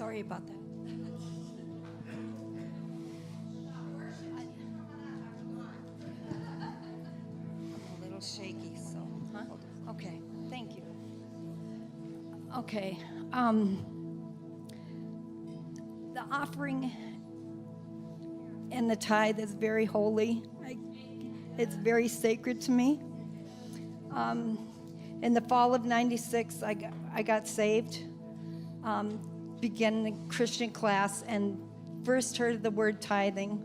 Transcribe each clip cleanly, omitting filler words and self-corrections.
Sorry about that. I'm a little shaky, so. Huh? Okay, thank you. Okay. The offering and the tithe is very holy. It's very sacred to me. In the fall of '96, I got saved, began a Christian class, and first heard the word tithing.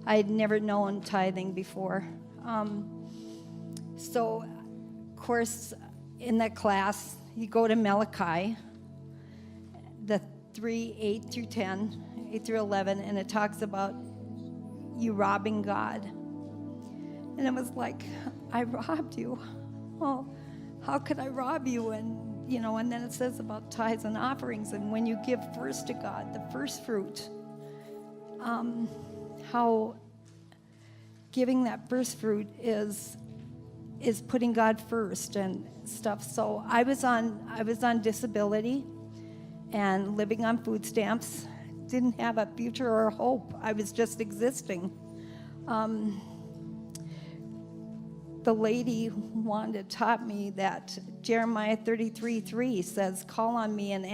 I had never known tithing before. So, of course, in that class, you go to Malachi, the 3:8 through 10, 8 through 11, and it talks about you robbing God. And it was like, I robbed you. Oh, how could I rob you? And, and then it says about tithes and offerings, and when you give first to God, the first fruit, how giving that first fruit is putting God first and stuff. So I was on disability and living on food stamps. Didn't have a future or a hope. I was just existing. The lady Wanda taught me that Jeremiah 33:3 says, "Call on me and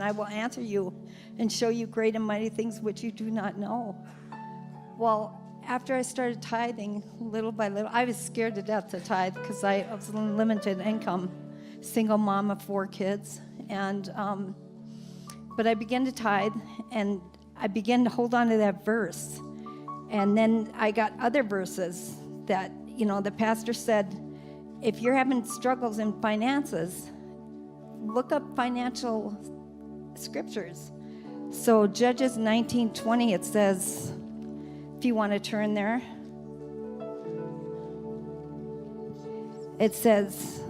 I will answer you and show you great and mighty things which you do not know." Well, after I started tithing little by little, I was scared to death to tithe because I was on limited income, single mom of 4 kids, and but I began to tithe, and I began to hold on to that verse, and then I got other verses that. The pastor said, if you're having struggles in finances, look up financial scriptures. So Judges 19:20, it says, if you want to turn there, it says,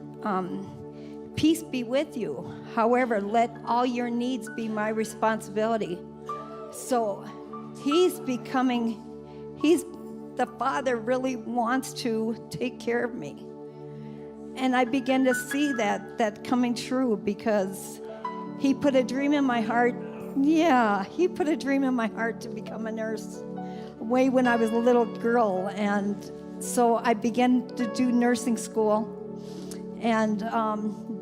peace be with you. However, let all your needs be my responsibility. So the Father really wants to take care of me. And I began to see that coming true because he put a dream in my heart. Yeah, he put a dream in my heart to become a nurse way when I was a little girl. And so I began to do nursing school and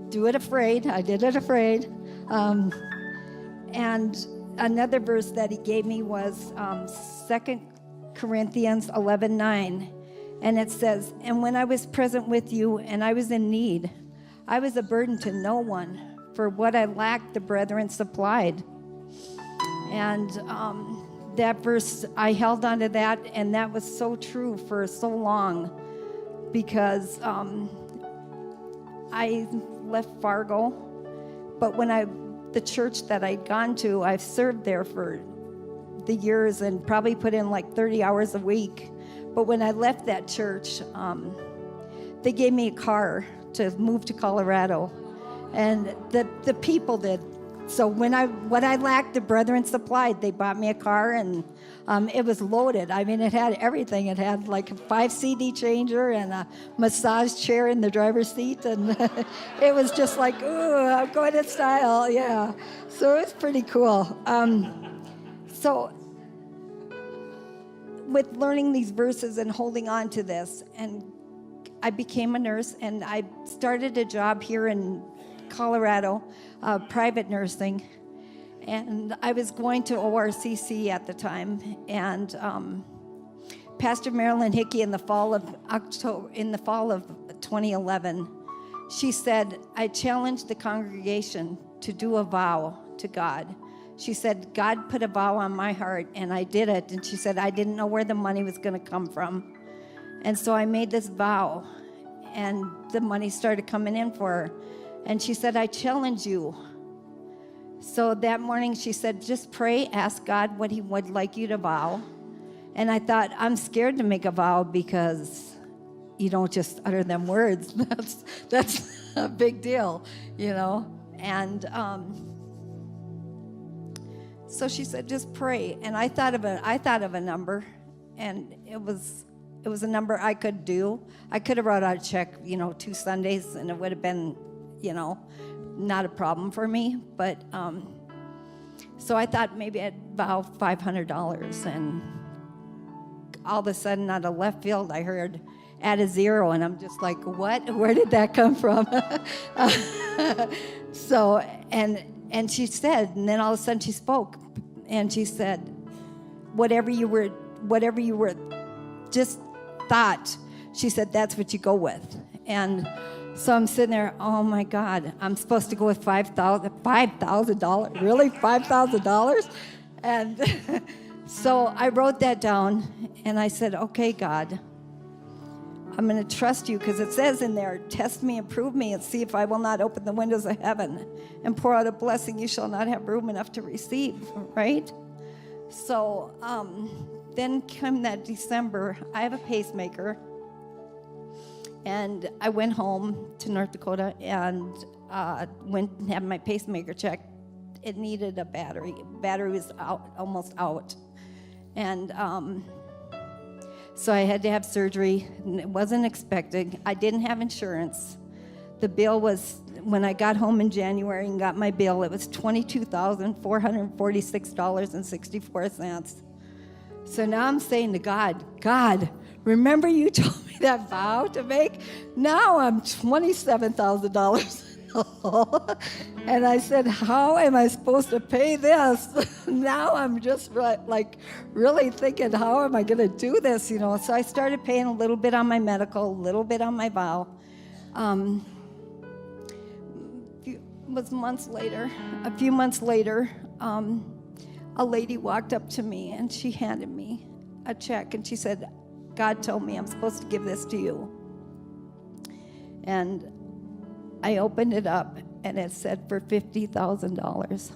do it afraid. I did it afraid. And another verse that he gave me was 2 Corinthians 11:9, and it says, and when I was present with you and I was in need, I was a burden to no one, for what I lacked the brethren supplied. And that verse, I held on to that, and that was so true for so long because I left Fargo, but the church that I'd gone to, I've served there for the years and probably put in like 30 hours a week. But when I left that church, they gave me a car to move to Colorado, and the people did. So what I lacked, the brethren supplied. They bought me a car, and it was loaded. I mean, it had everything. It had like a 5 CD changer and a massage chair in the driver's seat, and it was just like, ooh, I'm going in style, yeah. So it was pretty cool. So with learning these verses and holding on to this, and I became a nurse, and I started a job here in Colorado, private nursing, and I was going to ORCC at the time, and Pastor Marilyn Hickey in the fall of 2011, she said, I challenged the congregation to do a vow to God. She said, God put a vow on my heart, and I did it. And she said, I didn't know where the money was going to come from. And so I made this vow, and the money started coming in for her. And she said, I challenge you. So that morning she said, just pray, ask God what he would like you to vow. And I thought, I'm scared to make a vow because you don't just utter them words. That's a big deal, And so she said, just pray. And I thought of a number, and it was a number I could do. I could have wrote out a check, 2 Sundays, and it would have been, not a problem for me. But So I thought maybe I'd vow $500, and all of a sudden, out of left field, I heard add a zero, and I'm just like, what? Where did that come from? So, and she said, and then all of a sudden she spoke, and she said, whatever you were just thought, she said, that's what you go with. And so I'm sitting there, oh my God, I'm supposed to go with $5,000, really, $5,000? And so I wrote that down, and I said, okay, God, I'm going to trust you, because it says in there, test me and prove me and see if I will not open the windows of heaven and pour out a blessing you shall not have room enough to receive, right? So then come that December, I have a pacemaker, and I went home to North Dakota and went and had my pacemaker checked. It needed a battery. Battery was almost out. And so I had to have surgery, and it wasn't expected. I didn't have insurance. The bill was, when I got home in January and got my bill, it was $22,446.64. So now I'm saying to God, remember you told me that vow to make? Now I'm $27,000. And I said, how am I supposed to pay this? Now I'm just really thinking, how am I going to do this? So I started paying a little bit on my medical, a little bit on my vow. A few months later, a lady walked up to me, and she handed me a check, and she said, God told me I'm supposed to give this to you. And I opened it up, and it said for $50,000.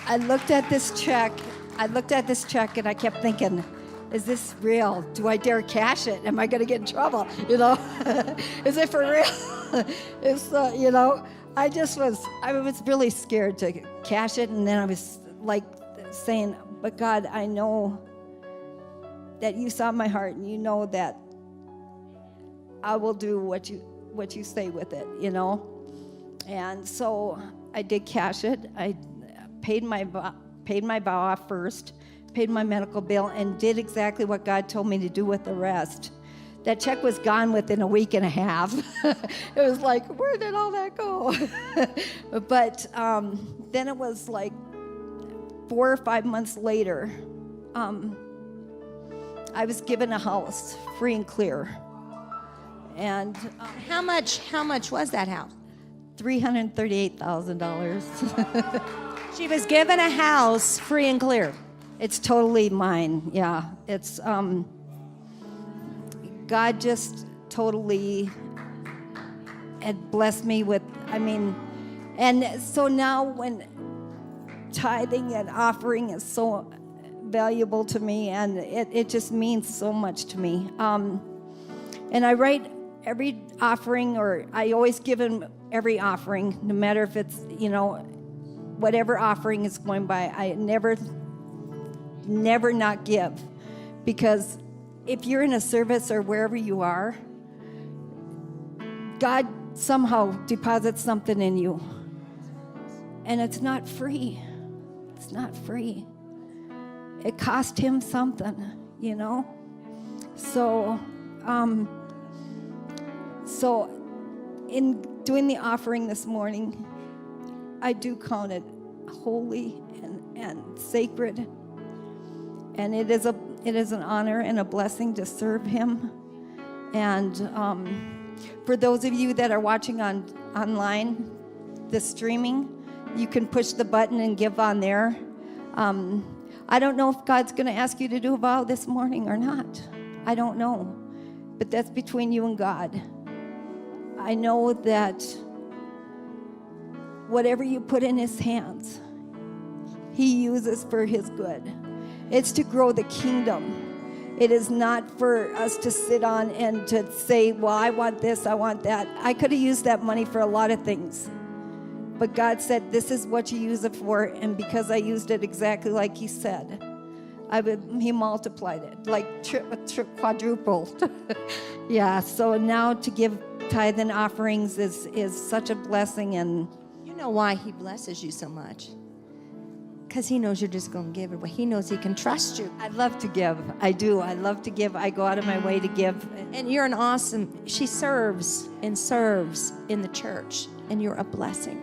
I looked at this check, and I kept thinking, is this real? Do I dare cash it? Am I going to get in trouble? Is it for real? It's, I was really scared to cash it, and then I was like saying, but God, I know that you saw my heart, and you know that I will do what you say with it, And so I did cash it. I paid my vow off first, paid my medical bill, and did exactly what God told me to do with the rest. That check was gone within a week and a half. It was like, where did all that go? But then it was like 4 or 5 months later, I was given a house, free and clear. And how much was that house? $338,000. She was given a house free and clear. It's totally mine. Yeah, it's God just totally had blessed me with. And so now when tithing and offering is so valuable to me, and it just means so much to me. And I write every offering, or I always give him every offering, no matter if it's, whatever offering is going by, I never not give. Because if you're in a service or wherever you are, God somehow deposits something in you. And it's not free. It's not free. It cost him something, So, So in doing the offering this morning, I do count it holy and sacred. And it is an honor and a blessing to serve him. And for those of you that are watching online, the streaming, you can push the button and give on there. I don't know if God's going to ask you to do a vow this morning or not. I don't know. But that's between you and God. I know that whatever you put in his hands, he uses for his good. It's to grow the kingdom. It is not for us to sit on and to say, well, I want this, I want that. I could have used that money for a lot of things. But God said, this is what you use it for. And because I used it exactly like he said, he multiplied it, like quadrupled. Yeah, so now to give tithe and offerings is such a blessing. And You know why he blesses you so much? Because he knows you're just going to give it away. He knows he can trust you. I love to give. I do. I love to give. I go out of my way to give. And you're an awesome, she serves in the church. And you're a blessing.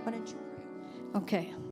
Why don't you pray? Okay.